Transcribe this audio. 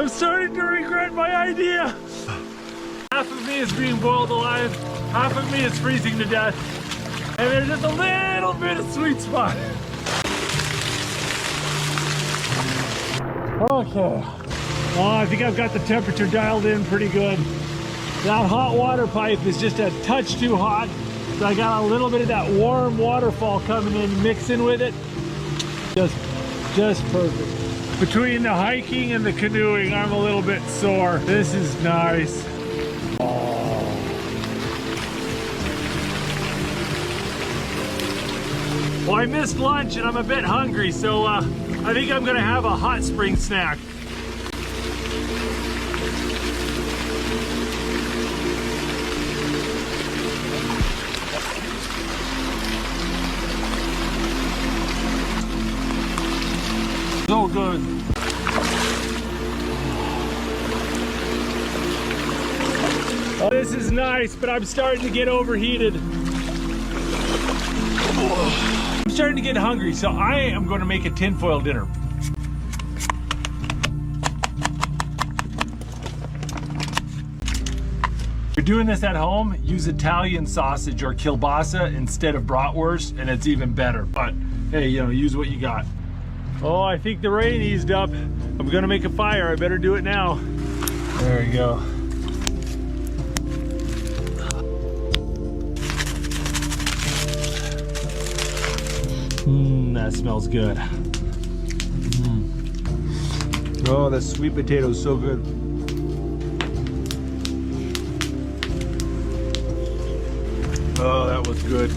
I'm starting to regret my idea. Half of me is being boiled alive, half of me is freezing to death, and there's just a little bit of sweet spot. Okay. Oh, I think I've got the temperature dialed in pretty good. That hot water pipe is just a touch too hot, so I got a little bit of that warm waterfall coming in, mixing with it. Just perfect. Between the hiking and the canoeing, I'm a little bit sore. This is nice. Oh. Well, I missed lunch and I'm a bit hungry, so I think I'm gonna have a hot spring snack. So good. Oh, this is nice, but I'm starting to get overheated. I'm starting to get hungry, so I am going to make a tinfoil dinner. If you're doing this at home, use Italian sausage or kielbasa instead of bratwurst, and it's even better. But hey, you know, use what you got. Oh, I think the rain eased up. I'm gonna make a fire. I better do it now. There we go. That smells good. Oh, that sweet potato is so good. Oh, that was good.